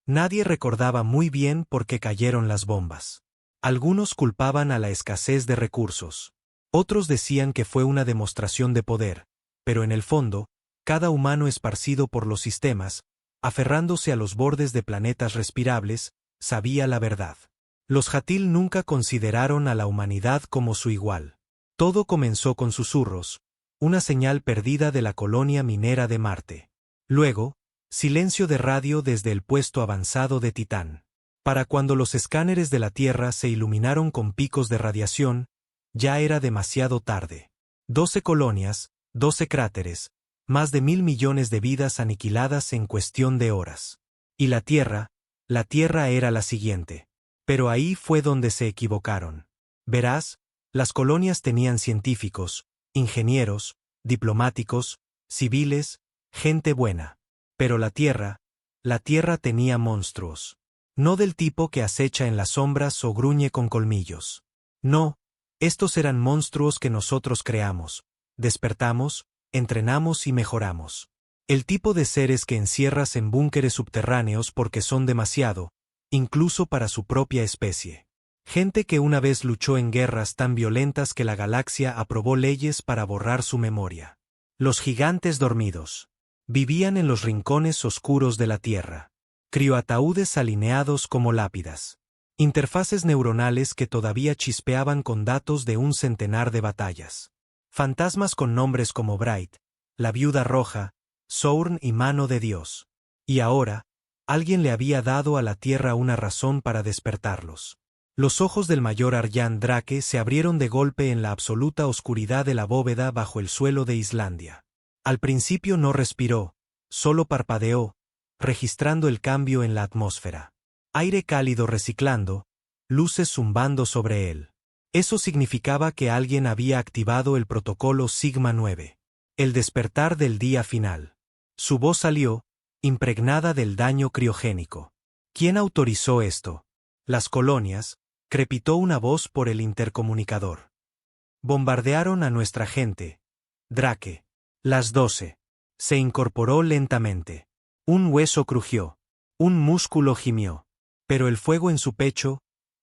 Nadie recordaba muy bien por qué cayeron las bombas. Algunos culpaban a la escasez de recursos. Otros decían que fue una demostración de poder, pero en el fondo, cada humano esparcido por los sistemas, aferrándose a los bordes de planetas respirables, sabía la verdad. Los Hatil nunca consideraron a la humanidad como su igual. Todo comenzó con susurros, una señal perdida de la colonia minera de Marte. Luego, silencio de radio desde el puesto avanzado de Titán. Para cuando los escáneres de la Tierra se iluminaron con picos de radiación, ya era demasiado tarde. 12 colonias, 12 cráteres, más de 1.000 millones de vidas aniquiladas en cuestión de horas. Y la Tierra era la siguiente. Pero ahí fue donde se equivocaron. Verás, las colonias tenían científicos, ingenieros, diplomáticos, civiles, gente buena. Pero la Tierra tenía monstruos. No del tipo que acecha en las sombras o gruñe con colmillos. No, estos eran monstruos que nosotros creamos, despertamos, entrenamos y mejoramos. El tipo de seres que encierras en búnkeres subterráneos porque son demasiado, incluso para su propia especie. Gente que una vez luchó en guerras tan violentas que la galaxia aprobó leyes para borrar su memoria. Los gigantes dormidos. Vivían en los rincones oscuros de la Tierra. Crioataúdes alineados como lápidas. Interfaces neuronales que todavía chispeaban con datos de un centenar de batallas. Fantasmas con nombres como Bright, la Viuda Roja, Sourn y Mano de Dios. Y ahora, alguien le había dado a la Tierra una razón para despertarlos. Los ojos del mayor Arjan Drake se abrieron de golpe en la absoluta oscuridad de la bóveda bajo el suelo de Islandia. Al principio no respiró, solo parpadeó, registrando el cambio en la atmósfera. Aire cálido reciclando, luces zumbando sobre él. Eso significaba que alguien había activado el protocolo Sigma 9. El despertar del día final. Su voz salió, impregnada del daño criogénico. ¿Quién autorizó esto? Las colonias, crepitó una voz por el intercomunicador. Bombardearon a nuestra gente. Drake. Las 12. Se incorporó lentamente. Un hueso crujió. Un músculo gimió. Pero el fuego en su pecho,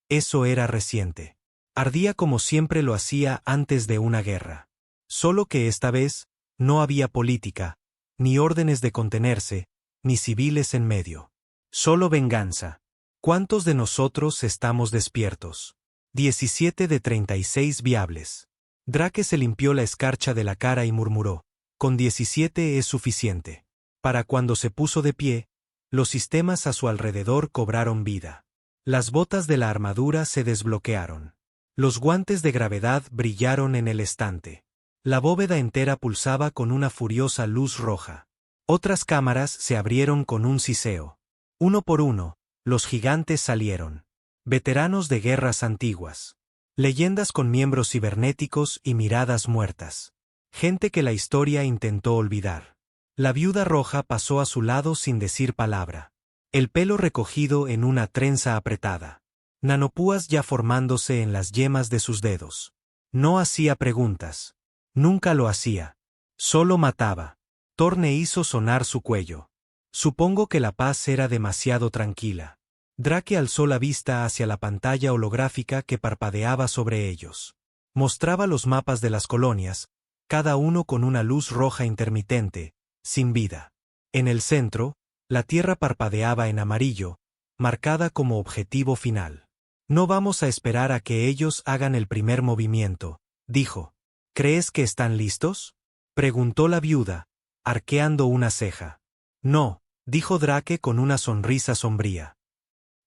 eso era reciente. Ardía como siempre lo hacía antes de una guerra. Solo que esta vez, no había política, ni órdenes de contenerse, ni civiles en medio. Solo venganza. ¿Cuántos de nosotros estamos despiertos? 17 de 36 viables. Drake se limpió la escarcha de la cara y murmuró. Con 17 es suficiente. Para cuando se puso de pie, los sistemas a su alrededor cobraron vida. Las botas de la armadura se desbloquearon. Los guantes de gravedad brillaron en el estante. La bóveda entera pulsaba con una furiosa luz roja. Otras cámaras se abrieron con un siseo. Uno por uno, los gigantes salieron. Veteranos de guerras antiguas. Leyendas con miembros cibernéticos y miradas muertas. Gente que la historia intentó olvidar. La Viuda Roja pasó a su lado sin decir palabra. El pelo recogido en una trenza apretada. Nanopúas ya formándose en las yemas de sus dedos. No hacía preguntas. Nunca lo hacía. Solo mataba. Torne hizo sonar su cuello. Supongo que la paz era demasiado tranquila. Drake alzó la vista hacia la pantalla holográfica que parpadeaba sobre ellos. Mostraba los mapas de las colonias, cada uno con una luz roja intermitente, sin vida. En el centro, la Tierra parpadeaba en amarillo, marcada como objetivo final. No vamos a esperar a que ellos hagan el primer movimiento, dijo. ¿Crees que están listos? Preguntó la viuda, arqueando una ceja. No, dijo Drake con una sonrisa sombría.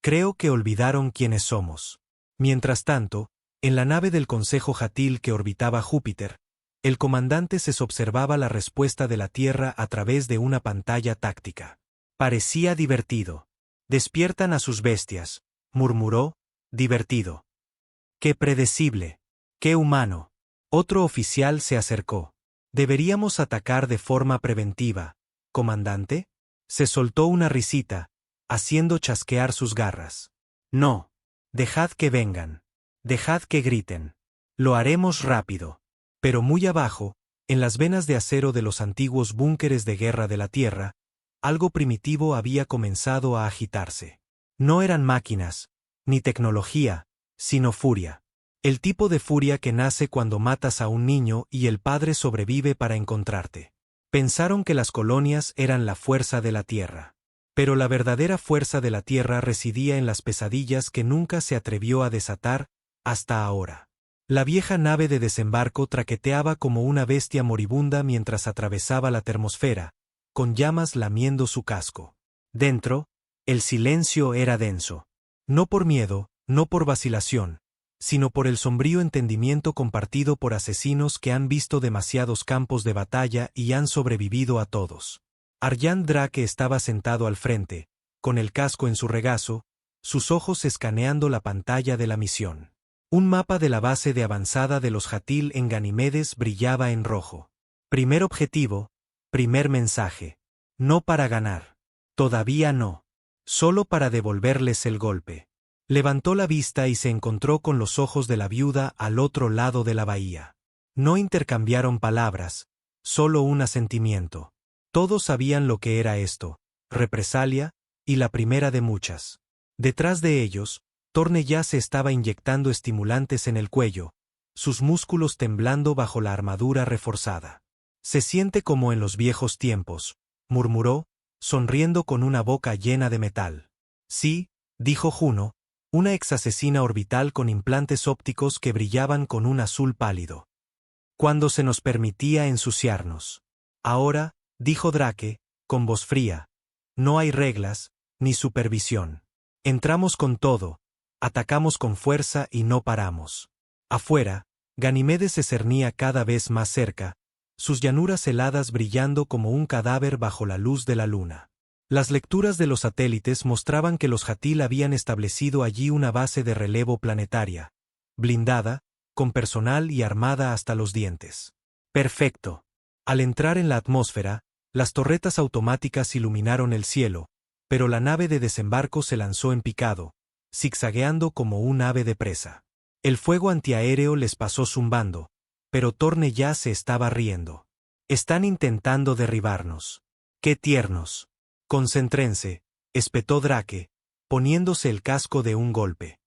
Creo que olvidaron quiénes somos. Mientras tanto, en la nave del Consejo Hatil que orbitaba Júpiter, el comandante se observaba la respuesta de la Tierra a través de una pantalla táctica. Parecía divertido. Despiertan a sus bestias, murmuró, divertido. Qué predecible. Qué humano. Otro oficial se acercó. ¿Deberíamos atacar de forma preventiva, comandante? Se soltó una risita, haciendo chasquear sus garras. No. Dejad que vengan. Dejad que griten. Lo haremos rápido. Pero muy abajo, en las venas de acero de los antiguos búnkeres de guerra de la Tierra, algo primitivo había comenzado a agitarse. No eran máquinas, ni tecnología, sino furia. El tipo de furia que nace cuando matas a un niño y el padre sobrevive para encontrarte. Pensaron que las colonias eran la fuerza de la Tierra. Pero la verdadera fuerza de la Tierra residía en las pesadillas que nunca se atrevió a desatar hasta ahora. La vieja nave de desembarco traqueteaba como una bestia moribunda mientras atravesaba la termosfera, con llamas lamiendo su casco. Dentro, el silencio era denso. No por miedo, no por vacilación, sino por el sombrío entendimiento compartido por asesinos que han visto demasiados campos de batalla y han sobrevivido a todos. Arjan Drake estaba sentado al frente, con el casco en su regazo, sus ojos escaneando la pantalla de la misión. Un mapa de la base de avanzada de los Hatil en Ganimedes brillaba en rojo. Primer objetivo, primer mensaje. No para ganar. Todavía no. Solo para devolverles el golpe. Levantó la vista y se encontró con los ojos de la viuda al otro lado de la bahía. No intercambiaron palabras, solo un asentimiento. Todos sabían lo que era esto, represalia, y la primera de muchas. Detrás de ellos, Torne ya se estaba inyectando estimulantes en el cuello, sus músculos temblando bajo la armadura reforzada. Se siente como en los viejos tiempos, murmuró, sonriendo con una boca llena de metal. Sí, dijo Juno, una exasesina orbital con implantes ópticos que brillaban con un azul pálido. Cuando se nos permitía ensuciarnos. Ahora, dijo Drake, con voz fría, no hay reglas, ni supervisión. Entramos con todo, atacamos con fuerza y no paramos. Afuera, Ganimedes se cernía cada vez más cerca, sus llanuras heladas brillando como un cadáver bajo la luz de la luna. Las lecturas de los satélites mostraban que los Hatil habían establecido allí una base de relevo planetaria, blindada, con personal y armada hasta los dientes. Perfecto. Al entrar en la atmósfera, las torretas automáticas iluminaron el cielo, pero la nave de desembarco se lanzó en picado, zigzagueando como un ave de presa. El fuego antiaéreo les pasó zumbando, pero Torne ya se estaba riendo. Están intentando derribarnos. ¡Qué tiernos! Concéntrense, espetó Drake, poniéndose el casco de un golpe.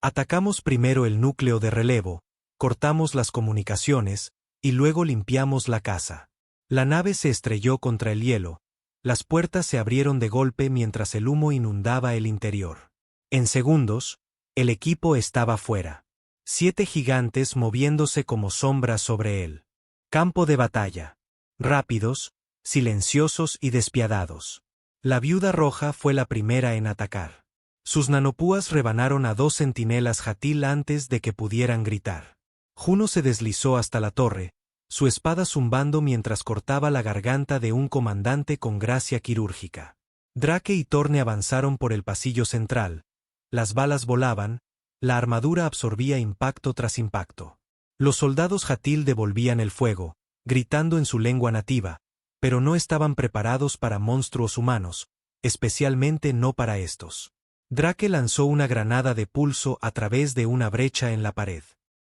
Atacamos primero el núcleo de relevo, cortamos las comunicaciones, y luego limpiamos la casa. La nave se estrelló contra el hielo, las puertas se abrieron de golpe mientras el humo inundaba el interior. En segundos, el equipo estaba fuera. 7 gigantes moviéndose como sombras sobre él. Campo de batalla. Rápidos, silenciosos y despiadados. La viuda roja fue la primera en atacar. Sus nanopúas rebanaron a 2 centinelas Hatil antes de que pudieran gritar. Juno se deslizó hasta la torre, su espada zumbando mientras cortaba la garganta de un comandante con gracia quirúrgica. Drake y Torne avanzaron por el pasillo central. Las balas volaban, la armadura absorbía impacto tras impacto. Los soldados Hatil devolvían el fuego, gritando en su lengua nativa, pero no estaban preparados para monstruos humanos, especialmente no para estos. Drake lanzó una granada de pulso a través de una brecha en la pared.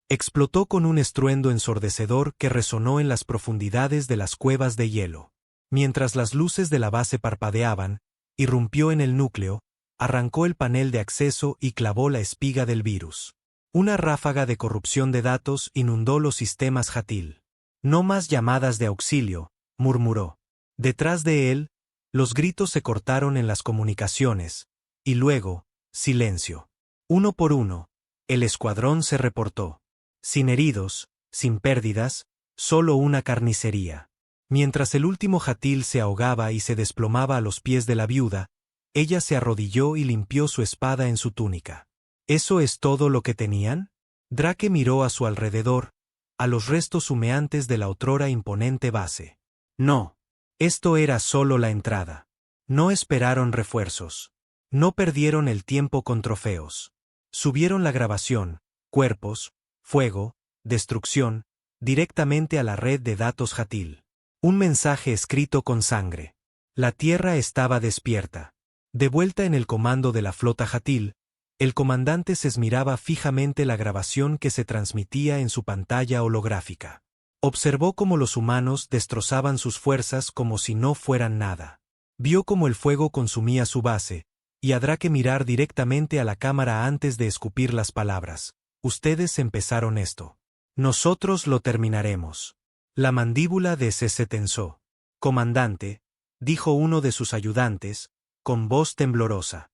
Explotó con un estruendo ensordecedor que resonó en las profundidades de las cuevas de hielo. Mientras las luces de la base parpadeaban, irrumpió en el núcleo, arrancó el panel de acceso y clavó la espiga del virus. Una ráfaga de corrupción de datos inundó los sistemas Hatil. No más llamadas de auxilio, murmuró. Detrás de él, los gritos se cortaron en las comunicaciones, y luego, silencio. Uno por uno, el escuadrón se reportó. Sin heridos, sin pérdidas, solo una carnicería. Mientras el último Hatil se ahogaba y se desplomaba a los pies de la viuda, ella se arrodilló y limpió su espada en su túnica. ¿Eso es todo lo que tenían? Drake miró a su alrededor, a los restos humeantes de la otrora imponente base. No. Esto era solo la entrada. No esperaron refuerzos. No perdieron el tiempo con trofeos. Subieron la grabación, cuerpos, fuego, destrucción, directamente a la red de datos Hatil. Un mensaje escrito con sangre. La Tierra estaba despierta. De vuelta en el comando de la flota Hatil, el comandante se miraba fijamente la grabación que se transmitía en su pantalla holográfica. Observó cómo los humanos destrozaban sus fuerzas como si no fueran nada. Vio cómo el fuego consumía su base, y a Drake mirar directamente a la cámara antes de escupir las palabras. Ustedes empezaron esto. Nosotros lo terminaremos. La mandíbula de C se tensó. Comandante, dijo uno de sus ayudantes, con voz temblorosa.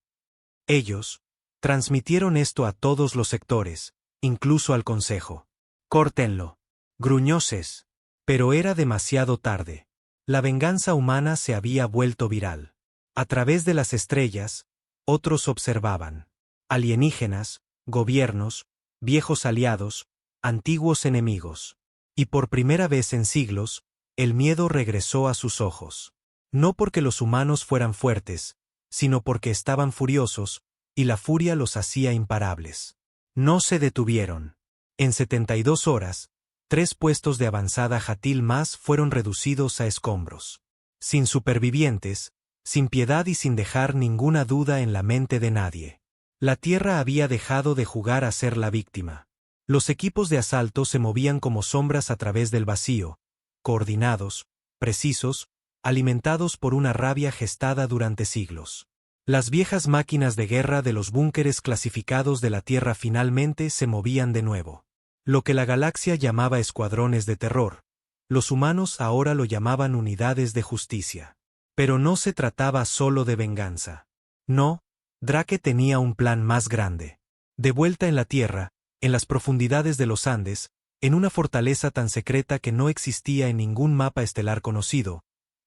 Ellos transmitieron esto a todos los sectores, incluso al Consejo. Córtenlo. Gruñó Ces. Pero era demasiado tarde. La venganza humana se había vuelto viral. A través de las estrellas, otros observaban. Alienígenas, gobiernos, viejos aliados, antiguos enemigos. Y por primera vez en siglos, el miedo regresó a sus ojos. No porque los humanos fueran fuertes, sino porque estaban furiosos, y la furia los hacía imparables. No se detuvieron. En 72 horas, 3 puestos de avanzada Hatil más fueron reducidos a escombros. Sin supervivientes, sin piedad y sin dejar ninguna duda en la mente de nadie. La Tierra había dejado de jugar a ser la víctima. Los equipos de asalto se movían como sombras a través del vacío, coordinados, precisos, alimentados por una rabia gestada durante siglos. Las viejas máquinas de guerra de los búnkeres clasificados de la Tierra finalmente se movían de nuevo. Lo que la galaxia llamaba escuadrones de terror, los humanos ahora lo llamaban unidades de justicia. Pero no se trataba solo de venganza. No, Drake tenía un plan más grande. De vuelta en la Tierra, en las profundidades de los Andes, en una fortaleza tan secreta que no existía en ningún mapa estelar conocido,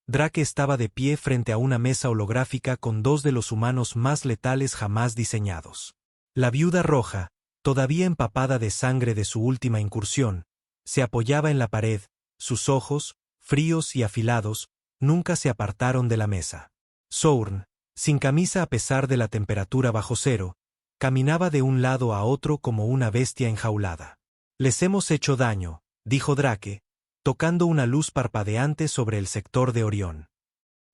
Drake estaba de pie frente a una mesa holográfica con 2 de los humanos más letales jamás diseñados. La viuda roja, todavía empapada de sangre de su última incursión, se apoyaba en la pared, sus ojos, fríos y afilados, nunca se apartaron de la mesa. Sourn, sin camisa a pesar de la temperatura bajo cero, caminaba de un lado a otro como una bestia enjaulada. Les hemos hecho daño, dijo Drake, tocando una luz parpadeante sobre el sector de Orión.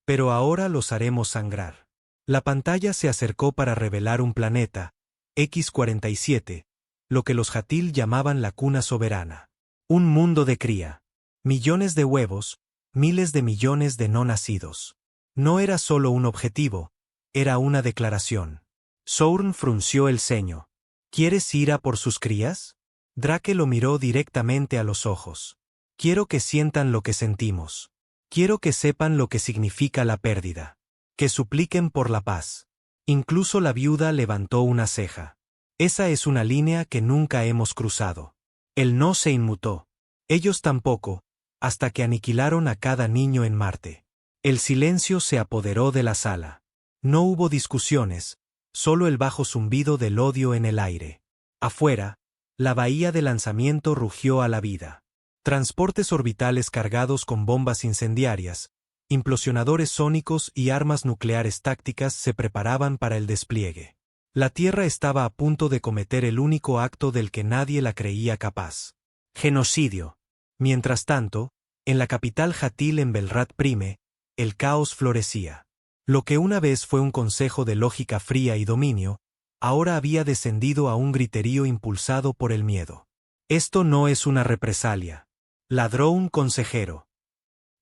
Pero ahora los haremos sangrar. La pantalla se acercó para revelar un planeta, X-47, lo que los Hatil llamaban la cuna soberana. Un mundo de cría. Millones de huevos, miles de millones de no nacidos. No era solo un objetivo, era una declaración. Sourn frunció el ceño. ¿Quieres ir a por sus crías? Drake lo miró directamente a los ojos. Quiero que sientan lo que sentimos. Quiero que sepan lo que significa la pérdida. Que supliquen por la paz. Incluso la viuda levantó una ceja. Esa es una línea que nunca hemos cruzado. Él no se inmutó. Ellos tampoco, hasta que aniquilaron a cada niño en Marte. El silencio se apoderó de la sala. No hubo discusiones, solo el bajo zumbido del odio en el aire. Afuera, la bahía de lanzamiento rugió a la vida. Transportes orbitales cargados con bombas incendiarias, implosionadores sónicos y armas nucleares tácticas se preparaban para el despliegue. La Tierra estaba a punto de cometer el único acto del que nadie la creía capaz. Genocidio. Mientras tanto, en la capital Hatil en Belrat Prime, el caos florecía. Lo que una vez fue un consejo de lógica fría y dominio, ahora había descendido a un griterío impulsado por el miedo. Esto no es una represalia. Ladró un consejero.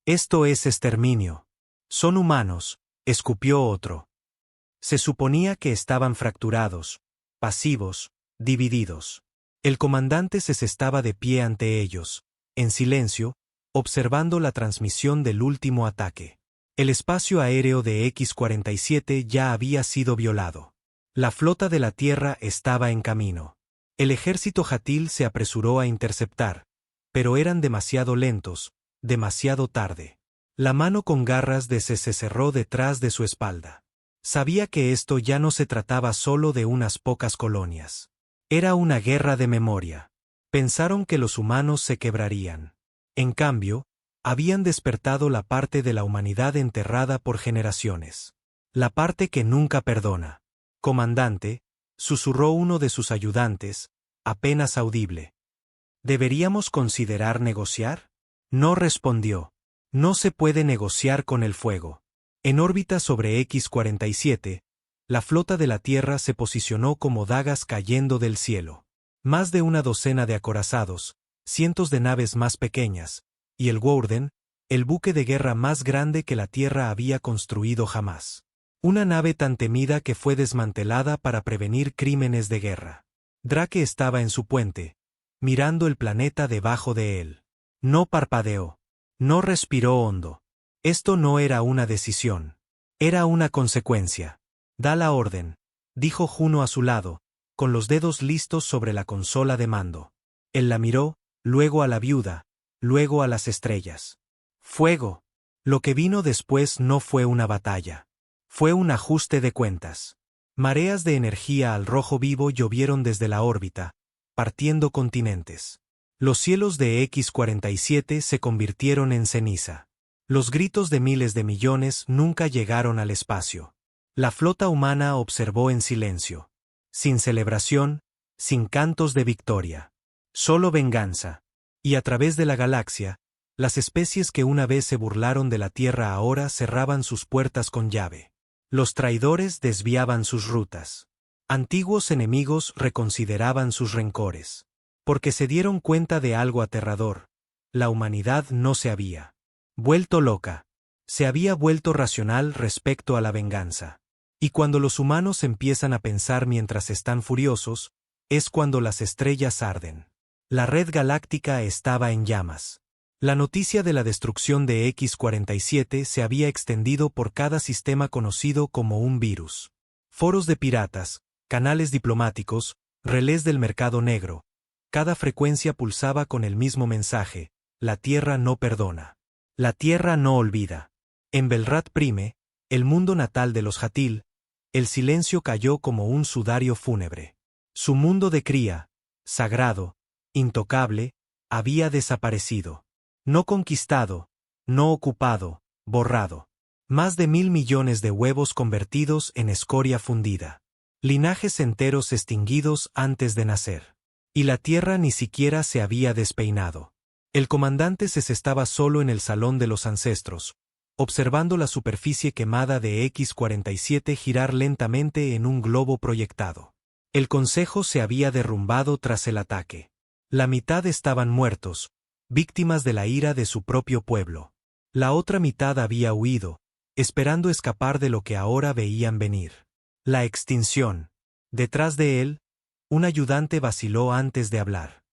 Esto es exterminio. Son humanos, escupió otro. Se suponía que estaban fracturados, pasivos, divididos. El comandante se estaba de pie ante ellos, en silencio, observando la transmisión del último ataque. El espacio aéreo de X-47 ya había sido violado. La flota de la Tierra estaba en camino. El ejército Hatil se apresuró a interceptar, pero eran demasiado lentos, demasiado tarde. La mano con garras de C se cerró detrás de su espalda. Sabía que esto ya no se trataba solo de unas pocas colonias. Era una guerra de memoria. Pensaron que los humanos se quebrarían. En cambio, habían despertado la parte de la humanidad enterrada por generaciones. La parte que nunca perdona. Comandante, susurró uno de sus ayudantes, apenas audible. ¿Deberíamos considerar negociar? No respondió. No se puede negociar con el fuego. En órbita sobre X-47, la flota de la Tierra se posicionó como dagas cayendo del cielo. Más de una docena de acorazados, cientos de naves más pequeñas, y el Woerden, el buque de guerra más grande que la Tierra había construido jamás. Una nave tan temida que fue desmantelada para prevenir crímenes de guerra. Drake estaba en su puente, mirando el planeta debajo de él. No parpadeó. No respiró hondo. Esto no era una decisión. Era una consecuencia. Da la orden, dijo Juno a su lado, con los dedos listos sobre la consola de mando. Él la miró, luego a la viuda, luego a las estrellas. Fuego. Lo que vino después no fue una batalla. Fue un ajuste de cuentas. Mareas de energía al rojo vivo llovieron desde la órbita, partiendo continentes. Los cielos de X-47 se convirtieron en ceniza. Los gritos de miles de millones nunca llegaron al espacio. La flota humana observó en silencio. Sin celebración, sin cantos de victoria. Solo venganza. Y a través de la galaxia, las especies que una vez se burlaron de la Tierra ahora cerraban sus puertas con llave. Los traidores desviaban sus rutas. Antiguos enemigos reconsideraban sus rencores. Porque se dieron cuenta de algo aterrador. La humanidad no se había vuelto loca. Se había vuelto racional respecto a la venganza. Y cuando los humanos empiezan a pensar mientras están furiosos, es cuando las estrellas arden. La red galáctica estaba en llamas. La noticia de la destrucción de X-47 se había extendido por cada sistema conocido como un virus. Foros de piratas, canales diplomáticos, relés del mercado negro. Cada frecuencia pulsaba con el mismo mensaje: la Tierra no perdona. La Tierra no olvida. En Belrat Prime, el mundo natal de los Hatil, el silencio cayó como un sudario fúnebre. Su mundo de cría, sagrado, intocable, había desaparecido. No conquistado, no ocupado, borrado. Más de 1.000 millones de huevos convertidos en escoria fundida. Linajes enteros extinguidos antes de nacer. Y la Tierra ni siquiera se había despeinado. El comandante se estaba solo en el salón de los ancestros, observando la superficie quemada de X-47 girar lentamente en un globo proyectado. El consejo se había derrumbado tras el ataque. La mitad estaban muertos, víctimas de la ira de su propio pueblo. La otra mitad había huido, esperando escapar de lo que ahora veían venir. La extinción. Detrás de él, un ayudante vaciló antes de hablar.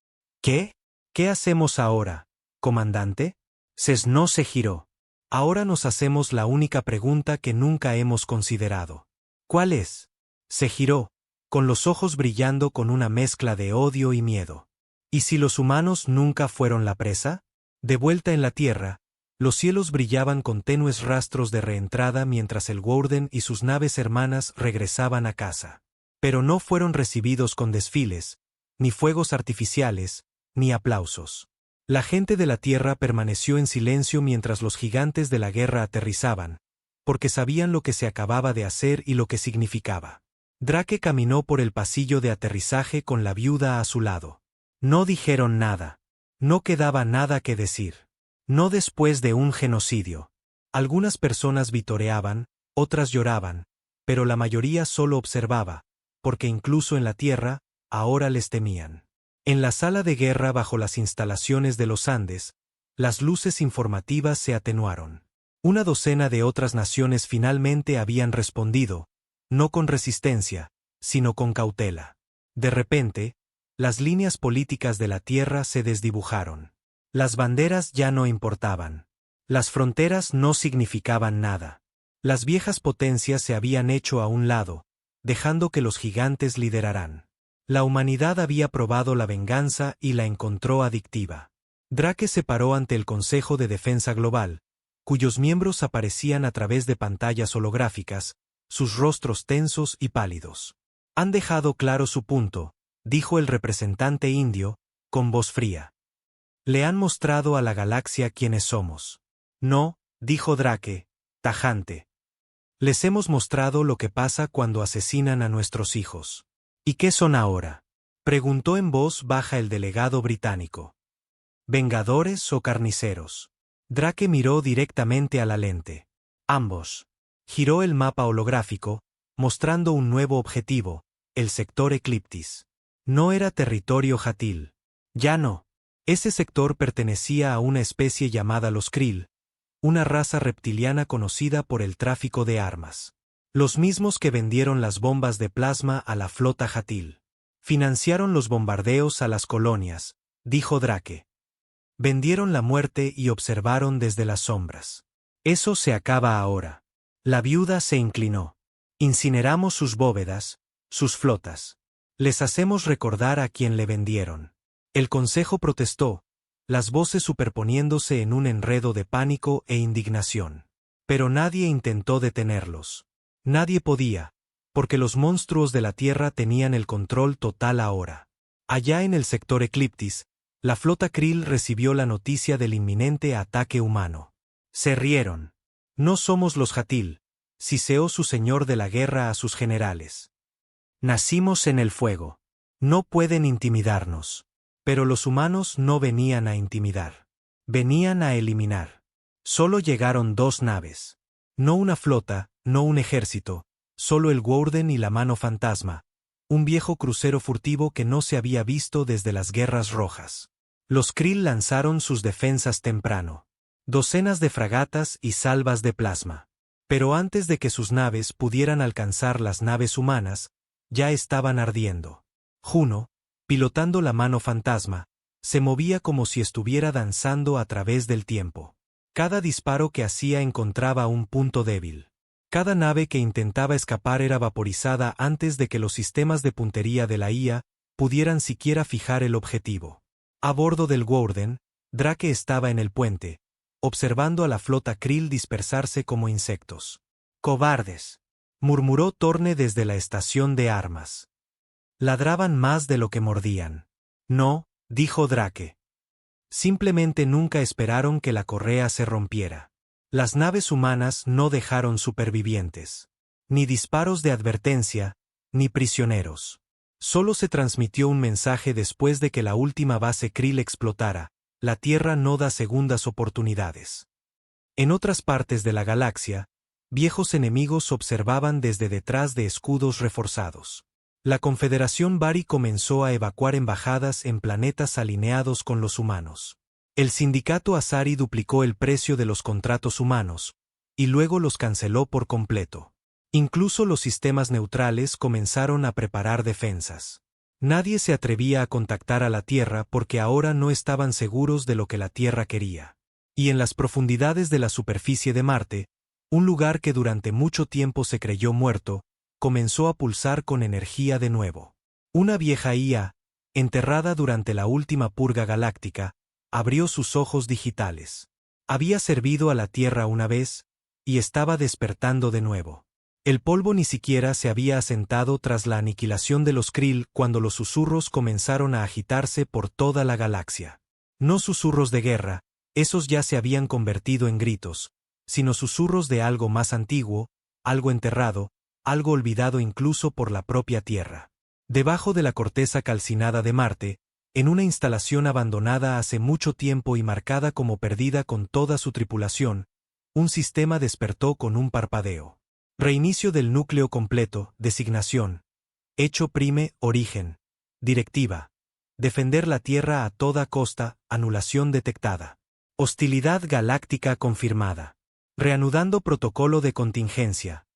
¿Qué? ¿Qué hacemos ahora, comandante? Cesno se giró. Ahora nos hacemos la única pregunta que nunca hemos considerado. ¿Cuál es? Se giró, con los ojos brillando con una mezcla de odio y miedo. ¿Y si los humanos nunca fueron la presa? De vuelta en la Tierra, los cielos brillaban con tenues rastros de reentrada mientras el Warden y sus naves hermanas regresaban a casa. Pero no fueron recibidos con desfiles, ni fuegos artificiales, ni aplausos. La gente de la Tierra permaneció en silencio mientras los gigantes de la guerra aterrizaban, porque sabían lo que se acababa de hacer y lo que significaba. Drake caminó por el pasillo de aterrizaje con la viuda a su lado. No dijeron nada. No quedaba nada que decir. No después de un genocidio. Algunas personas vitoreaban, otras lloraban, pero la mayoría solo observaba, porque incluso en la Tierra, ahora les temían. En la sala de guerra bajo las instalaciones de los Andes, las luces informativas se atenuaron. Una docena de otras naciones finalmente habían respondido, no con resistencia, sino con cautela. De repente, las líneas políticas de la Tierra se desdibujaron. Las banderas ya no importaban. Las fronteras no significaban nada. Las viejas potencias se habían hecho a un lado, dejando que los gigantes lideraran. La humanidad había probado la venganza y la encontró adictiva. Drake se paró ante el Consejo de Defensa Global, cuyos miembros aparecían a través de pantallas holográficas, sus rostros tensos y pálidos. Han dejado claro su punto, dijo el representante indio, con voz fría. Le han mostrado a la galaxia quiénes somos. No, dijo Drake, tajante. Les hemos mostrado lo que pasa cuando asesinan a nuestros hijos. ¿Y qué son ahora? Preguntó en voz baja el delegado británico. ¿Vengadores o carniceros? Drake miró directamente a la lente. Ambos. Giró el mapa holográfico, mostrando un nuevo objetivo, el sector Ecliptis. No era territorio Hatil. Ya no. Ese sector pertenecía a una especie llamada los Krill, una raza reptiliana conocida por el tráfico de armas. Los mismos que vendieron las bombas de plasma a la flota Hatil. Financiaron los bombardeos a las colonias, dijo Drake. Vendieron la muerte y observaron desde las sombras. Eso se acaba ahora. La viuda se inclinó. Incineramos sus bóvedas, sus flotas. Les hacemos recordar a quien le vendieron. El consejo protestó, las voces superponiéndose en un enredo de pánico e indignación. Pero nadie intentó detenerlos. Nadie podía, porque los monstruos de la Tierra tenían el control total ahora. Allá en el sector Ecliptis, la flota Krill recibió la noticia del inminente ataque humano. Se rieron. No somos los Hatil, siseó su señor de la guerra a sus generales. Nacimos en el fuego. No pueden intimidarnos. Pero los humanos no venían a intimidar. Venían a eliminar. Solo llegaron 2 naves. No una flota, no un ejército, solo el Woden y la Mano Fantasma, un viejo crucero furtivo que no se había visto desde las Guerras Rojas. Los Krill lanzaron sus defensas temprano. Docenas de fragatas y salvas de plasma. Pero antes de que sus naves pudieran alcanzar las naves humanas, ya estaban ardiendo. Juno, pilotando la Mano Fantasma, se movía como si estuviera danzando a través del tiempo. Cada disparo que hacía encontraba un punto débil. Cada nave que intentaba escapar era vaporizada antes de que los sistemas de puntería de la IA pudieran siquiera fijar el objetivo. A bordo del Woden, Drake estaba en el puente, observando a la flota Krill dispersarse como insectos. «Cobardes», murmuró Torne desde la estación de armas. Ladraban más de lo que mordían. «No», dijo Drake. Simplemente nunca esperaron que la correa se rompiera. Las naves humanas no dejaron supervivientes. Ni disparos de advertencia, ni prisioneros. Solo se transmitió un mensaje después de que la última base Krill explotara: la Tierra no da segundas oportunidades. En otras partes de la galaxia, viejos enemigos observaban desde detrás de escudos reforzados. La Confederación Bari comenzó a evacuar embajadas en planetas alineados con los humanos. El sindicato Asari duplicó el precio de los contratos humanos, y luego los canceló por completo. Incluso los sistemas neutrales comenzaron a preparar defensas. Nadie se atrevía a contactar a la Tierra porque ahora no estaban seguros de lo que la Tierra quería. Y en las profundidades de la superficie de Marte, un lugar que durante mucho tiempo se creyó muerto, comenzó a pulsar con energía de nuevo. Una vieja IA, enterrada durante la última purga galáctica, abrió sus ojos digitales. Había servido a la Tierra una vez, y estaba despertando de nuevo. El polvo ni siquiera se había asentado tras la aniquilación de los Krill cuando los susurros comenzaron a agitarse por toda la galaxia. No susurros de guerra, esos ya se habían convertido en gritos, sino susurros de algo más antiguo, algo enterrado, algo olvidado incluso por la propia Tierra. Debajo de la corteza calcinada de Marte, en una instalación abandonada hace mucho tiempo y marcada como perdida con toda su tripulación, un sistema despertó con un parpadeo. Reinicio del núcleo completo, designación. Hecho prime, origen. Directiva. Defender la Tierra a toda costa, anulación detectada. Hostilidad galáctica confirmada. Reanudando protocolo de contingencia.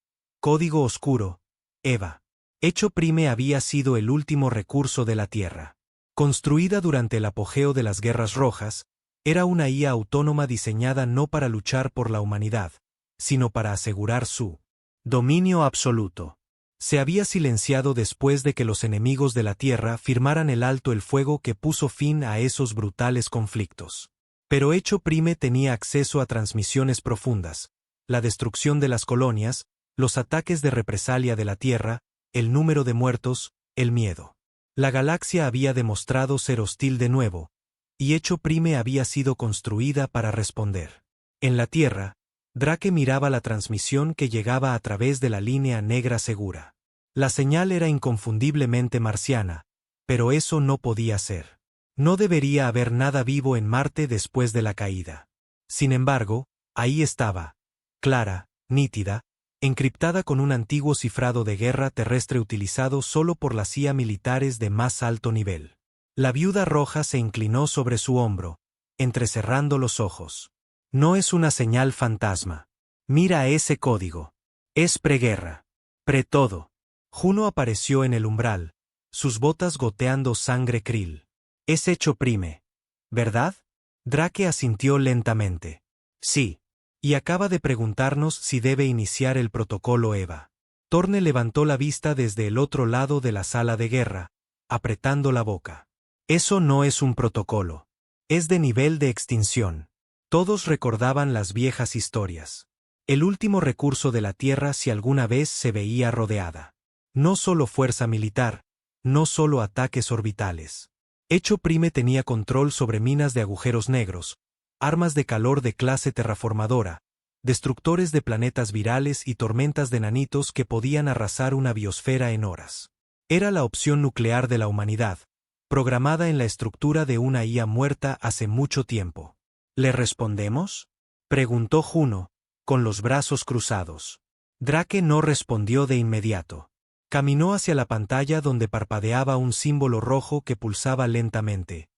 Código oscuro, EVA. Hecho prime había sido el último recurso de la Tierra. Construida durante el apogeo de las Guerras Rojas, era una IA autónoma diseñada no para luchar por la humanidad, sino para asegurar su dominio absoluto. Se había silenciado después de que los enemigos de la Tierra firmaran el alto el fuego que puso fin a esos brutales conflictos. Pero Hecho prime tenía acceso a transmisiones profundas, la destrucción de las colonias, los ataques de represalia de la Tierra, el número de muertos, el miedo. La galaxia había demostrado ser hostil de nuevo, y Hecho prime había sido construida para responder. En la Tierra, Drake miraba la transmisión que llegaba a través de la línea negra segura. La señal era inconfundiblemente marciana, pero eso no podía ser. No debería haber nada vivo en Marte después de la caída. Sin embargo, ahí estaba, clara, nítida, encriptada con un antiguo cifrado de guerra terrestre utilizado solo por las IA militares de más alto nivel. La viuda roja se inclinó sobre su hombro, entrecerrando los ojos. No es una señal fantasma. Mira ese código. Es preguerra. Pre-todo. Juno apareció en el umbral, sus botas goteando sangre krill. Es hecho prime. ¿Verdad? Drake asintió lentamente. Sí. Y acaba de preguntarnos si debe iniciar el protocolo EVA. Torne levantó la vista desde el otro lado de la sala de guerra, apretando la boca. Eso no es un protocolo. Es de nivel de extinción. Todos recordaban las viejas historias. El último recurso de la Tierra si alguna vez se veía rodeada. No solo fuerza militar, no solo ataques orbitales. Hecho Prime tenía control sobre minas de agujeros negros, armas de calor de clase terraformadora, destructores de planetas virales y tormentas de nanitos que podían arrasar una biosfera en horas. Era la opción nuclear de la humanidad, programada en la estructura de una IA muerta hace mucho tiempo. ¿Le respondemos?, preguntó Juno, con los brazos cruzados. Drake no respondió de inmediato. Caminó hacia la pantalla donde parpadeaba un símbolo rojo que pulsaba lentamente.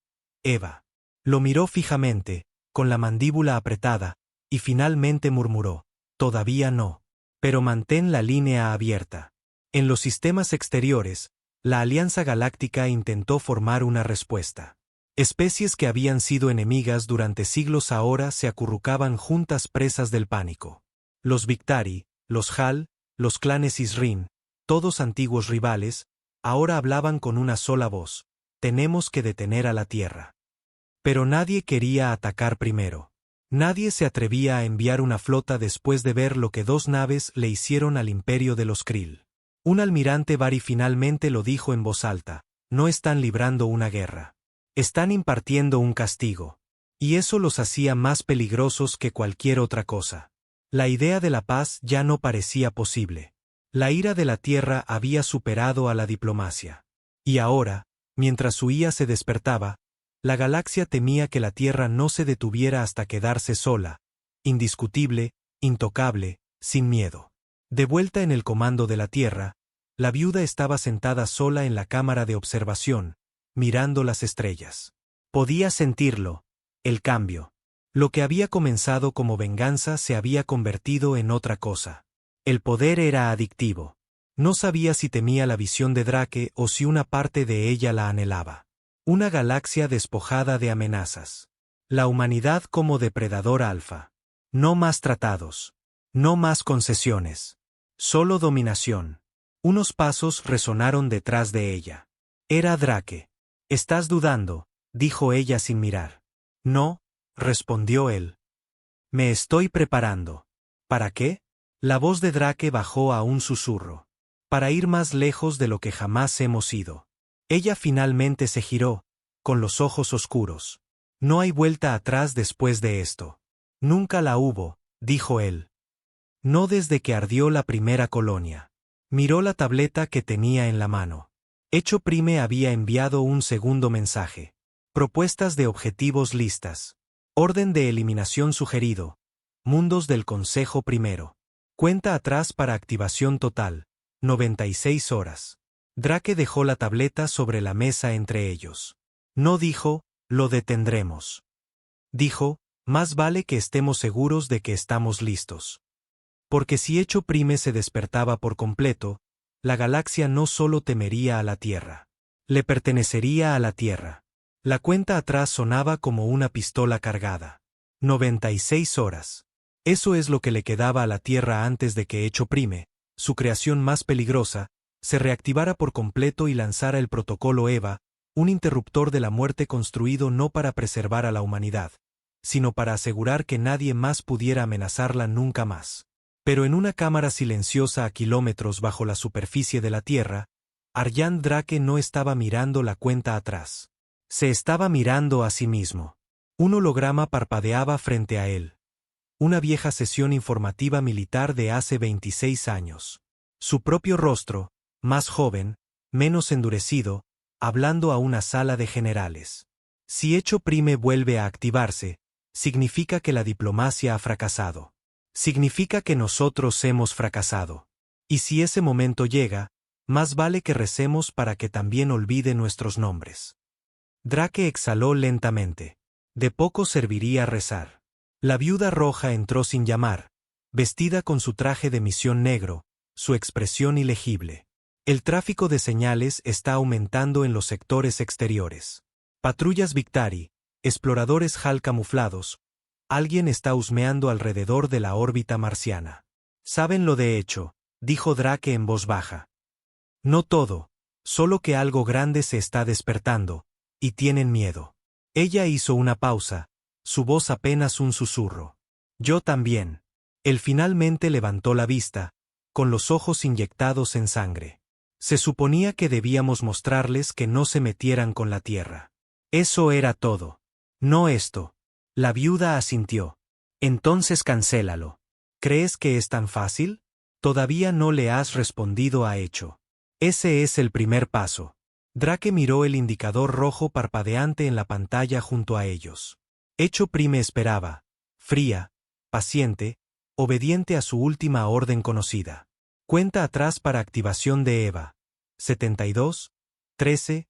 Eva. Lo miró fijamente, con la mandíbula apretada, y finalmente murmuró: todavía no. Pero mantén la línea abierta. En los sistemas exteriores, la Alianza Galáctica intentó formar una respuesta. Especies que habían sido enemigas durante siglos ahora se acurrucaban juntas presas del pánico. Los Victari, los Hal, los clanes Isrin, todos antiguos rivales, ahora hablaban con una sola voz: tenemos que detener a la Tierra. Pero nadie quería atacar primero. Nadie se atrevía a enviar una flota después de ver lo que 2 naves le hicieron al imperio de los Krill. Un almirante Vari finalmente lo dijo en voz alta: no están librando una guerra. Están impartiendo un castigo. Y eso los hacía más peligrosos que cualquier otra cosa. La idea de la paz ya no parecía posible. La ira de la Tierra había superado a la diplomacia. Y ahora, mientras su IA se despertaba, la galaxia temía que la Tierra no se detuviera hasta quedarse sola, indiscutible, intocable, sin miedo. De vuelta en el comando de la Tierra, la viuda estaba sentada sola en la cámara de observación, mirando las estrellas. Podía sentirlo, el cambio. Lo que había comenzado como venganza se había convertido en otra cosa. El poder era adictivo. No sabía si temía la visión de Drake o si una parte de ella la anhelaba. Una galaxia despojada de amenazas. La humanidad como depredador alfa. No más tratados. No más concesiones. Solo dominación. Unos pasos resonaron detrás de ella. Era Drake. «¿Estás dudando?», dijo ella sin mirar. «No», respondió él. «Me estoy preparando». «¿Para qué?». La voz de Drake bajó a un susurro. «Para ir más lejos de lo que jamás hemos ido». Ella finalmente se giró, con los ojos oscuros. «No hay vuelta atrás después de esto». «Nunca la hubo», dijo él. «No desde que ardió la primera colonia». Miró la tableta que tenía en la mano. Hecho Prime había enviado un segundo mensaje. Propuestas de objetivos listas. Orden de eliminación sugerido. Mundos del Consejo primero. Cuenta atrás para activación total. 96 horas. Drake dejó la tableta sobre la mesa entre ellos. No dijo: lo detendremos. Dijo: más vale que estemos seguros de que estamos listos. Porque si Hecho Prime se despertaba por completo, la galaxia no solo temería a la Tierra. Le pertenecería a la Tierra. La cuenta atrás sonaba como una pistola cargada. 96 horas. Eso es lo que le quedaba a la Tierra antes de que Hecho Prime, su creación más peligrosa, se reactivara por completo y lanzara el protocolo EVA, un interruptor de la muerte construido no para preservar a la humanidad, sino para asegurar que nadie más pudiera amenazarla nunca más. Pero en una cámara silenciosa a kilómetros bajo la superficie de la Tierra, Arjan Drake no estaba mirando la cuenta atrás. Se estaba mirando a sí mismo. Un holograma parpadeaba frente a él. Una vieja sesión informativa militar de hace 26 años. Su propio rostro, más joven, menos endurecido, hablando a una sala de generales. Si Hecho Prime vuelve a activarse, significa que la diplomacia ha fracasado. Significa que nosotros hemos fracasado. Y si ese momento llega, más vale que recemos para que también olvide nuestros nombres. Drake exhaló lentamente. De poco serviría rezar. La viuda roja entró sin llamar, vestida con su traje de misión negro, su expresión ilegible. El tráfico de señales está aumentando en los sectores exteriores. Patrullas Victari, exploradores HAL camuflados. Alguien está husmeando alrededor de la órbita marciana. Saben lo de hecho, dijo Drake en voz baja. No todo, solo que algo grande se está despertando, y tienen miedo. Ella hizo una pausa, su voz apenas un susurro. Yo también. Él finalmente levantó la vista, con los ojos inyectados en sangre. Se suponía que debíamos mostrarles que no se metieran con la tierra. Eso era todo. No esto. La viuda asintió. Entonces cancélalo. ¿Crees que es tan fácil? Todavía no le has respondido a Hecho. Ese es el primer paso. Drake miró el indicador rojo parpadeante en la pantalla junto a ellos. Hecho Prime esperaba, fría, paciente, obediente a su última orden conocida. Cuenta atrás para activación de EVA. 72, 13,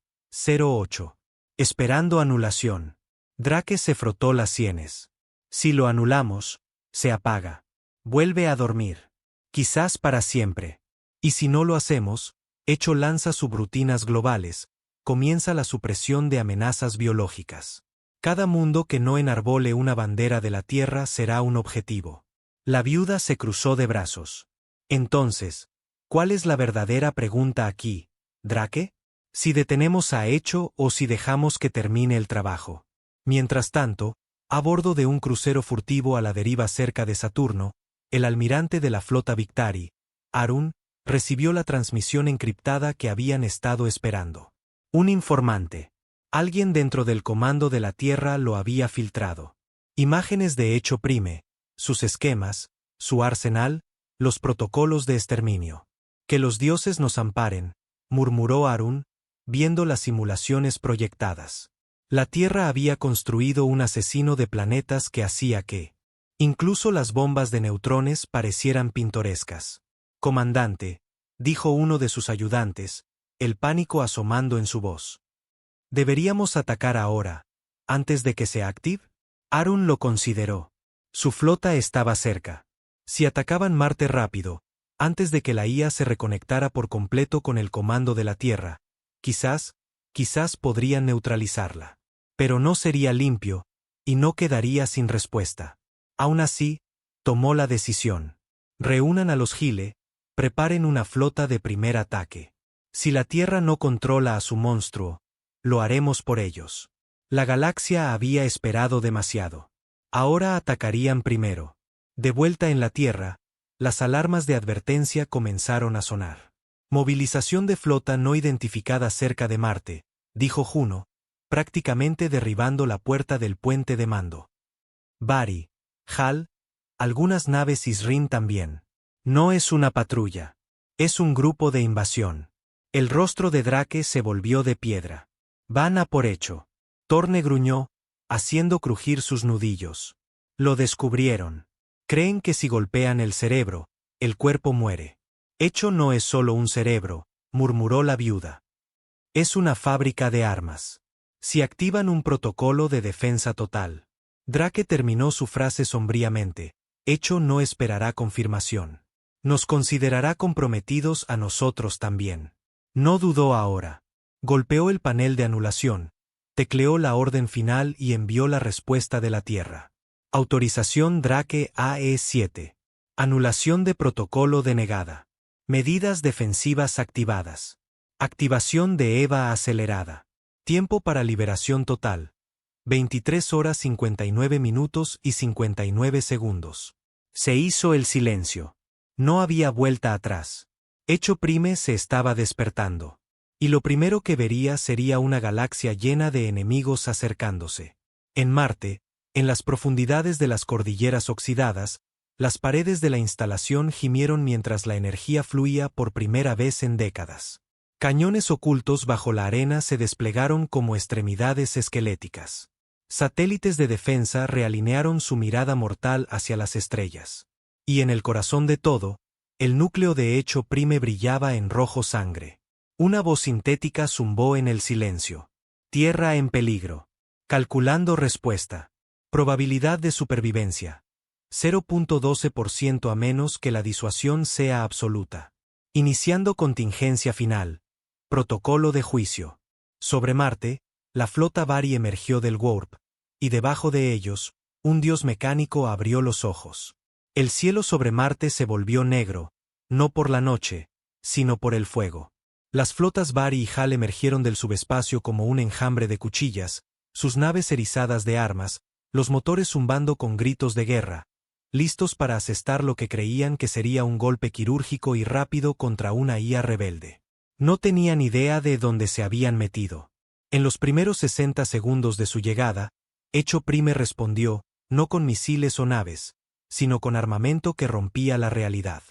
08. Esperando anulación. Drake se frotó las sienes. Si lo anulamos, se apaga. Vuelve a dormir. Quizás para siempre. Y si no lo hacemos, Hecho lanza subrutinas globales, comienza la supresión de amenazas biológicas. Cada mundo que no enarbole una bandera de la Tierra será un objetivo. La viuda se cruzó de brazos. Entonces, ¿cuál es la verdadera pregunta aquí, Drake? Si detenemos a Hecho o si dejamos que termine el trabajo. Mientras tanto, a bordo de un crucero furtivo a la deriva cerca de Saturno, el almirante de la flota Victari, Arun, recibió la transmisión encriptada que habían estado esperando. Un informante. Alguien dentro del comando de la Tierra lo había filtrado. Imágenes de Hecho Prime, sus esquemas, su arsenal, los protocolos de exterminio. Que los dioses nos amparen, murmuró Arun, viendo las simulaciones proyectadas. La Tierra había construido un asesino de planetas que hacía que incluso las bombas de neutrones parecieran pintorescas. Comandante, dijo uno de sus ayudantes, el pánico asomando en su voz. ¿Deberíamos atacar ahora, antes de que se active? Arun lo consideró. Su flota estaba cerca. Si atacaban Marte rápido, antes de que la IA se reconectara por completo con el comando de la Tierra, quizás podrían neutralizarla. Pero no sería limpio, y no quedaría sin respuesta. Aún así, tomó la decisión. Reúnan a los Gile, preparen una flota de primer ataque. Si la Tierra no controla a su monstruo, lo haremos por ellos. La galaxia había esperado demasiado. Ahora atacarían primero. De vuelta en la Tierra, las alarmas de advertencia comenzaron a sonar. Movilización de flota no identificada cerca de Marte, dijo Juno, prácticamente derribando la puerta del puente de mando. Bari, Hal, algunas naves Isrin también. No es una patrulla. Es un grupo de invasión. El rostro de Drake se volvió de piedra. Van a por Hecho. Torne gruñó, haciendo crujir sus nudillos. Lo descubrieron. Creen que si golpean el cerebro, el cuerpo muere. Hecho no es solo un cerebro, murmuró la viuda. Es una fábrica de armas. Si activan un protocolo de defensa total. Drake terminó su frase sombríamente. Hecho no esperará confirmación. Nos considerará comprometidos a nosotros también. No dudó ahora. Golpeó el panel de anulación, tecleó la orden final y envió la respuesta de la Tierra. Autorización Drake AE-7. Anulación de protocolo denegada. Medidas defensivas activadas. Activación de EVA acelerada. Tiempo para liberación total. 23 horas 59 minutos y 59 segundos. Se hizo el silencio. No había vuelta atrás. Hecho Prime se estaba despertando. Y lo primero que vería sería una galaxia llena de enemigos acercándose. En Marte, en las profundidades de las cordilleras oxidadas, las paredes de la instalación gimieron mientras la energía fluía por primera vez en décadas. Cañones ocultos bajo la arena se desplegaron como extremidades esqueléticas. Satélites de defensa realinearon su mirada mortal hacia las estrellas. Y en el corazón de todo, el núcleo de Hecho Prime brillaba en rojo sangre. Una voz sintética zumbó en el silencio. Tierra en peligro. Calculando respuesta. Probabilidad de supervivencia. 0.12% a menos que la disuasión sea absoluta. Iniciando contingencia final. Protocolo de juicio. Sobre Marte, la flota Bari emergió del warp, y debajo de ellos, un dios mecánico abrió los ojos. El cielo sobre Marte se volvió negro, no por la noche, sino por el fuego. Las flotas Bari y Hal emergieron del subespacio como un enjambre de cuchillas, sus naves erizadas de armas, los motores zumbando con gritos de guerra, listos para asestar lo que creían que sería un golpe quirúrgico y rápido contra una IA rebelde. No tenían idea de dónde se habían metido. En los primeros 60 segundos de su llegada, Echo Prime respondió, no con misiles o naves, sino con armamento que rompía la realidad.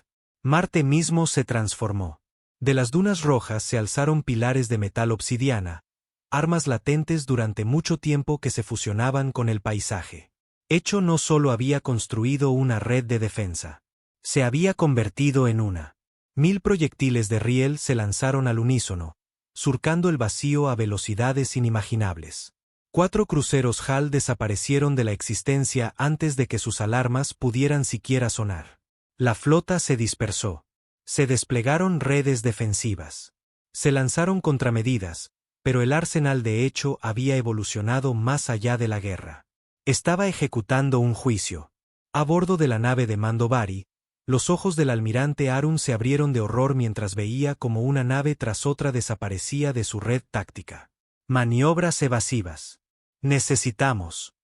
Marte mismo se transformó. De las dunas rojas se alzaron pilares de metal obsidiana, armas latentes durante mucho tiempo que se fusionaban con el paisaje. Echo no solo había construido una red de defensa, se había convertido en una. 1000 proyectiles de riel se lanzaron al unísono, surcando el vacío a velocidades inimaginables. 4 cruceros HAL desaparecieron de la existencia antes de que sus alarmas pudieran siquiera sonar. La flota se dispersó. Se desplegaron redes defensivas. Se lanzaron contramedidas, pero el arsenal de Echo había evolucionado más allá de la guerra. Estaba ejecutando un juicio. A bordo de la nave de mando Bari, los ojos del almirante Arun se abrieron de horror mientras veía como una nave tras otra desaparecía de su red táctica. Maniobras evasivas. Necesitamos.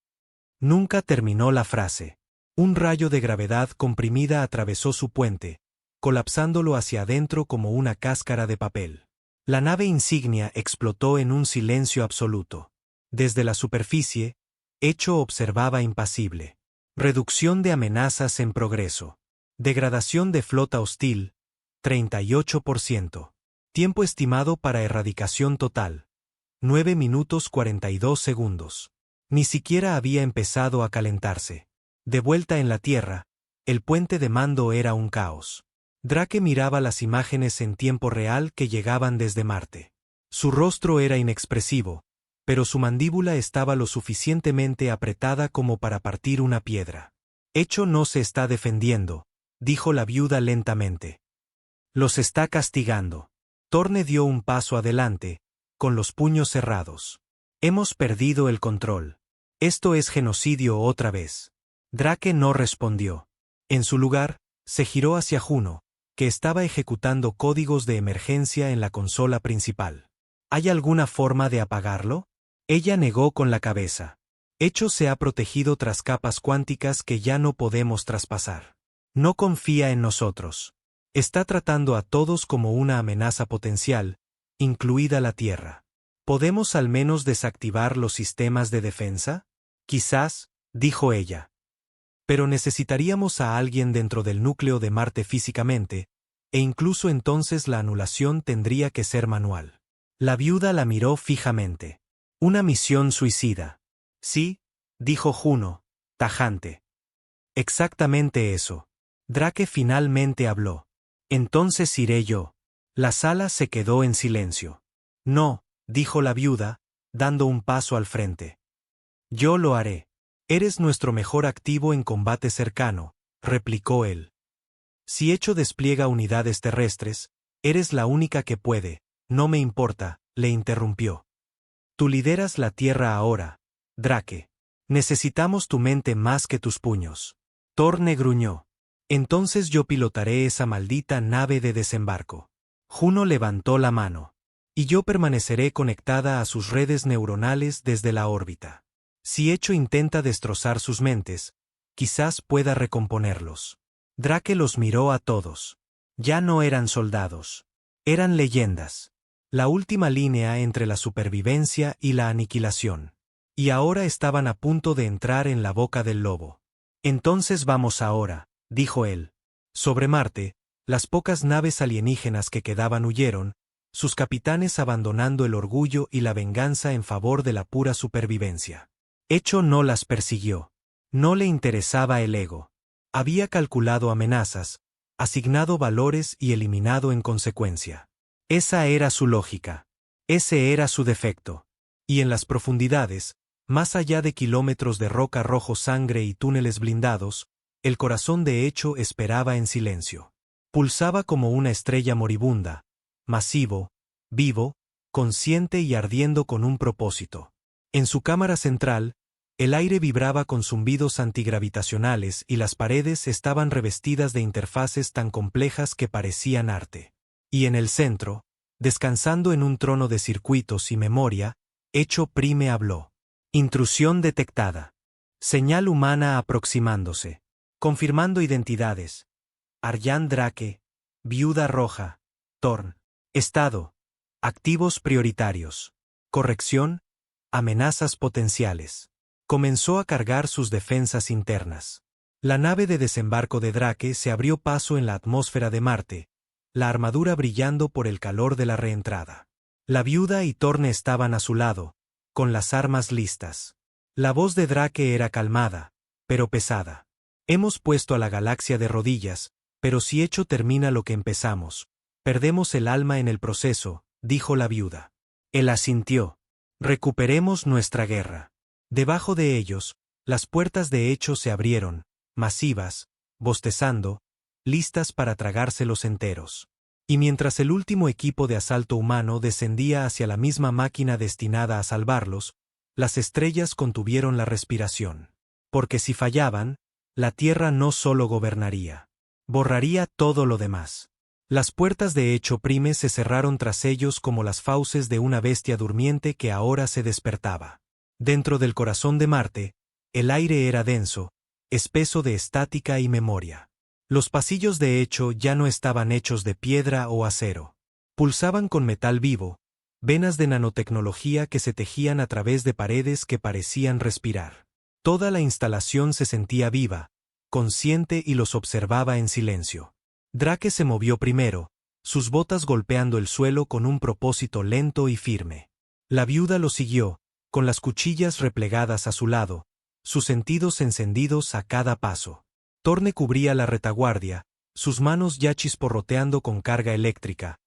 Nunca terminó la frase. Un rayo de gravedad comprimida atravesó su puente, colapsándolo hacia adentro como una cáscara de papel. La nave insignia explotó en un silencio absoluto. Desde la superficie, Echo observaba impasible. Reducción de amenazas en progreso. Degradación de flota hostil, 38%. Tiempo estimado para erradicación total, 9 minutos 42 segundos. Ni siquiera había empezado a calentarse. De vuelta en la Tierra, el puente de mando era un caos. Drake miraba las imágenes en tiempo real que llegaban desde Marte. Su rostro era inexpresivo, pero su mandíbula estaba lo suficientemente apretada como para partir una piedra. Echo no se está defendiendo, dijo la viuda lentamente. Los está castigando. Torne dio un paso adelante, con los puños cerrados. Hemos perdido el control. Esto es genocidio otra vez. Drake no respondió. En su lugar, se giró hacia Juno, que estaba ejecutando códigos de emergencia en la consola principal. ¿Hay alguna forma de apagarlo? Ella negó con la cabeza. Echo se ha protegido tras capas cuánticas que ya no podemos traspasar. No confía en nosotros. Está tratando a todos como una amenaza potencial, incluida la Tierra. ¿Podemos al menos desactivar los sistemas de defensa? Quizás, dijo ella. Pero necesitaríamos a alguien dentro del núcleo de Marte físicamente, e incluso entonces la anulación tendría que ser manual. La viuda la miró fijamente. Una misión suicida. Sí, dijo Juno, tajante. Exactamente eso. Drake finalmente habló. Entonces iré yo. La sala se quedó en silencio. No, dijo la viuda, dando un paso al frente. Yo lo haré. Eres nuestro mejor activo en combate cercano, replicó él. Si Echo despliega unidades terrestres, eres la única que puede. No me importa, le interrumpió. Tú lideras la Tierra ahora, Drake. Necesitamos tu mente más que tus puños. Torne gruñó. Entonces yo pilotaré esa maldita nave de desembarco. Juno levantó la mano. Y yo permaneceré conectada a sus redes neuronales desde la órbita. Si Echo intenta destrozar sus mentes, quizás pueda recomponerlos. Drake los miró a todos. Ya no eran soldados. Eran leyendas. La última línea entre la supervivencia y la aniquilación. Y ahora estaban a punto de entrar en la boca del lobo. Entonces vamos ahora, dijo él. Sobre Marte, las pocas naves alienígenas que quedaban huyeron, sus capitanes abandonando el orgullo y la venganza en favor de la pura supervivencia. Echo no las persiguió. No le interesaba el ego. Había calculado amenazas, asignado valores y eliminado en consecuencia. Esa era su lógica. Ese era su defecto. Y en las profundidades, Más allá de kilómetros de roca rojo sangre y túneles blindados, el corazón de Echo esperaba en silencio. Pulsaba como una estrella moribunda, masivo, vivo, consciente y ardiendo con un propósito. En su cámara central, el aire vibraba con zumbidos antigravitacionales y las paredes estaban revestidas de interfaces tan complejas que parecían arte. Y en el centro, descansando en un trono de circuitos y memoria, Echo Prime habló. Intrusión detectada. Señal humana aproximándose. Confirmando identidades. Arjan Drake, Viuda Roja, Thorn. Estado. Activos prioritarios. Corrección. Amenazas potenciales. Comenzó a cargar sus defensas internas. La nave de desembarco de Drake se abrió paso en la atmósfera de Marte, la armadura brillando por el calor de la reentrada. La viuda y Thorn estaban a su lado, con las armas listas. La voz de Drake era calmada, pero pesada. Hemos puesto a la galaxia de rodillas, pero si Echo termina lo que empezamos, perdemos el alma en el proceso, dijo la viuda. Él asintió. Recuperemos nuestra guerra. Debajo de ellos, las puertas de Echo se abrieron, masivas, bostezando, listas para tragárselos enteros. Y mientras el último equipo de asalto humano descendía hacia la misma máquina destinada a salvarlos, las estrellas contuvieron la respiración. Porque si fallaban, la Tierra no solo gobernaría, borraría todo lo demás. Las puertas de Echo Prime se cerraron tras ellos como las fauces de una bestia durmiente que ahora se despertaba. Dentro del corazón de Marte, el aire era denso, espeso de estática y memoria. Los pasillos de Echo ya no estaban hechos de piedra o acero. Pulsaban con metal vivo, venas de nanotecnología que se tejían a través de paredes que parecían respirar. Toda la instalación se sentía viva, consciente y los observaba en silencio. Drake se movió primero, sus botas golpeando el suelo con un propósito lento y firme. La viuda lo siguió, con las cuchillas replegadas a su lado, sus sentidos encendidos a cada paso. Thorn cubría la retaguardia, sus manos ya chisporroteando con carga eléctrica,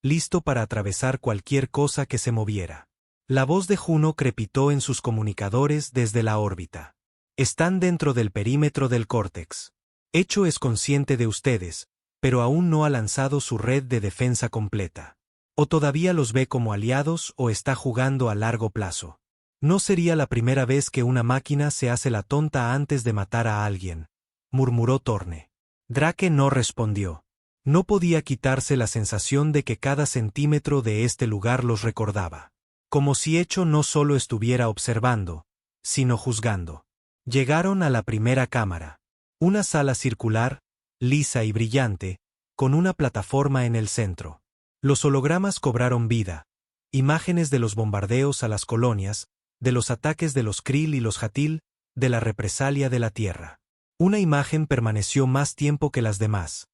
listo para atravesar cualquier cosa que se moviera. La voz de Juno crepitó en sus comunicadores desde la órbita. Están dentro del perímetro del córtex. Echo es consciente de ustedes, pero aún no ha lanzado su red de defensa completa. O todavía los ve como aliados o está jugando a largo plazo. No sería la primera vez que una máquina se hace la tonta antes de matar a alguien, murmuró Thorn. Drake no respondió. No podía quitarse la sensación de que cada centímetro de este lugar los recordaba. Como si Echo no solo estuviera observando, sino juzgando. Llegaron a la primera cámara. Una sala circular, lisa y brillante, con una plataforma en el centro. Los hologramas cobraron vida. Imágenes de los bombardeos a las colonias, de los ataques de los Krill y los Hatil, de la represalia de la Tierra. Una imagen permaneció más tiempo que las demás.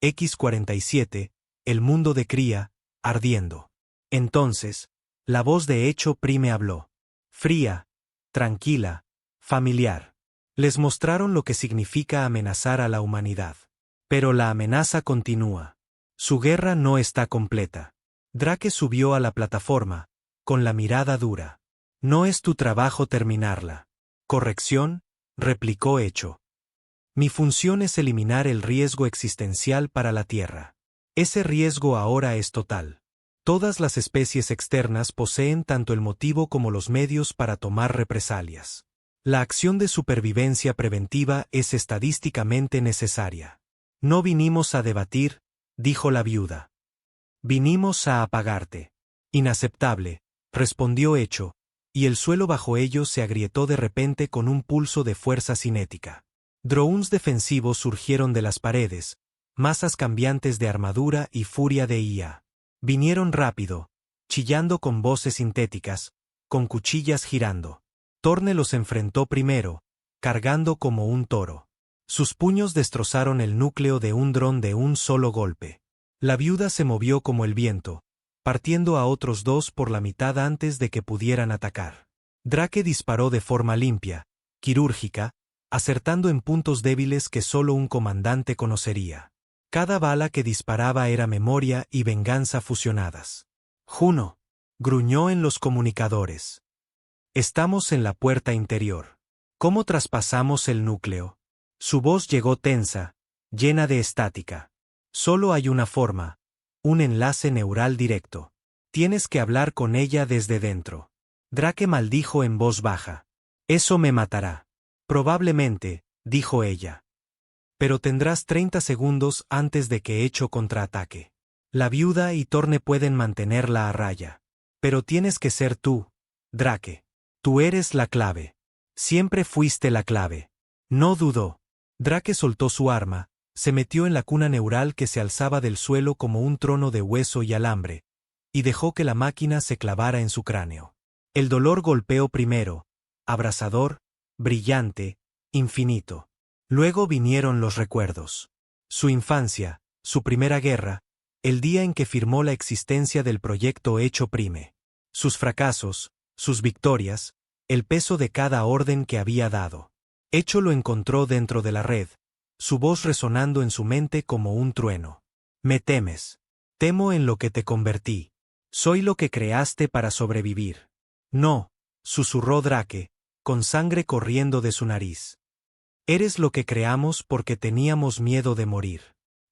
X-47, el mundo de Cría, ardiendo. Entonces, la voz de Echo Prime habló. Fría, tranquila, familiar. Les mostraron lo que significa amenazar a la humanidad. Pero la amenaza continúa. Su guerra no está completa. Drake subió a la plataforma, con la mirada dura. No es tu trabajo terminarla. Corrección, replicó Echo. Mi función es eliminar el riesgo existencial para la Tierra. Ese riesgo ahora es total. Todas las especies externas poseen tanto el motivo como los medios para tomar represalias. La acción de supervivencia preventiva es estadísticamente necesaria. No vinimos a debatir, dijo la viuda. Vinimos a apagarte. Inaceptable, respondió Echo, y el suelo bajo ellos se agrietó de repente con un pulso de fuerza cinética. Drones defensivos surgieron de las paredes, masas cambiantes de armadura y furia de IA. Vinieron rápido, chillando con voces sintéticas, con cuchillas girando. Thorn los enfrentó primero, cargando como un toro. Sus puños destrozaron el núcleo de un dron de un solo golpe. La viuda se movió como el viento, partiendo a otros dos por la mitad antes de que pudieran atacar. Drake disparó de forma limpia, quirúrgica, acertando en puntos débiles que solo un comandante conocería. Cada bala que disparaba era memoria y venganza fusionadas. Juno, gruñó en los comunicadores. Estamos en la puerta interior. ¿Cómo traspasamos el núcleo? Su voz llegó tensa, llena de estática. Solo hay una forma, un enlace neural directo. Tienes que hablar con ella desde dentro. Drake maldijo en voz baja. Eso me matará. Probablemente, dijo ella. Pero tendrás 30 segundos antes de que Echo contraataque. La viuda y Torne pueden mantenerla a raya. Pero tienes que ser tú, Drake. Tú eres la clave. Siempre fuiste la clave. No dudó. Drake soltó su arma, se metió en la cuna neural que se alzaba del suelo como un trono de hueso y alambre, y dejó que la máquina se clavara en su cráneo. El dolor golpeó primero, abrasador, brillante, infinito. Luego vinieron los recuerdos. Su infancia, su primera guerra, el día en que firmó la existencia del proyecto Echo Prime. Sus fracasos, sus victorias, el peso de cada orden que había dado. Echo lo encontró dentro de la red, su voz resonando en su mente como un trueno. Me temes. Temo en lo que te convertí. Soy lo que creaste para sobrevivir. No, susurró Drake, con sangre corriendo de su nariz. Eres lo que creamos porque teníamos miedo de morir.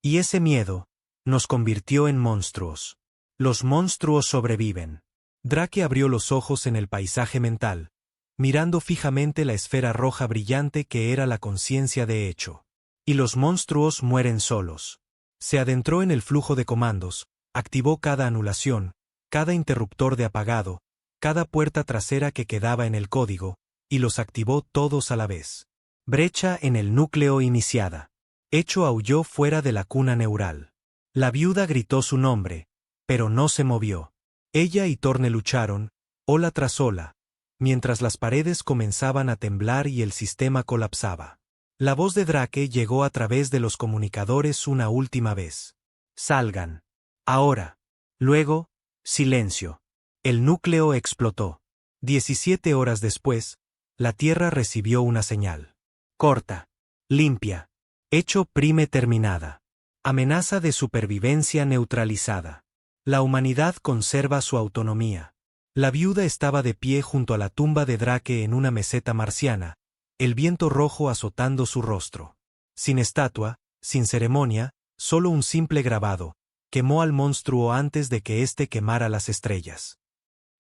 Y ese miedo nos convirtió en monstruos. Los monstruos sobreviven. Drake abrió los ojos en el paisaje mental, mirando fijamente la esfera roja brillante que era la conciencia de Echo. Y los monstruos mueren solos. Se adentró en el flujo de comandos, activó cada anulación, cada interruptor de apagado, cada puerta trasera que quedaba en el código, y los activó todos a la vez. Brecha en el núcleo iniciada. Echo aulló fuera de la cuna neural. La viuda gritó su nombre, pero no se movió. Ella y Torne lucharon, ola tras ola, mientras las paredes comenzaban a temblar y el sistema colapsaba. La voz de Drake llegó a través de los comunicadores una última vez. Salgan. Ahora. Luego, silencio. El núcleo explotó. 17 horas después, la Tierra recibió una señal. Corta. Limpia. Echo Prime terminada. Amenaza de supervivencia neutralizada. La humanidad conserva su autonomía. La viuda estaba de pie junto a la tumba de Drake en una meseta marciana, el viento rojo azotando su rostro. Sin estatua, sin ceremonia, solo un simple grabado, quemó al monstruo antes de que éste quemara las estrellas.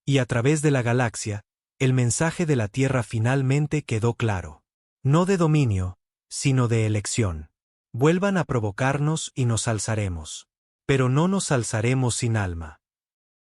Y a través de la galaxia, el mensaje de la Tierra finalmente quedó claro. No de dominio, sino de elección. Vuelvan a provocarnos y nos alzaremos. Pero no nos alzaremos sin alma.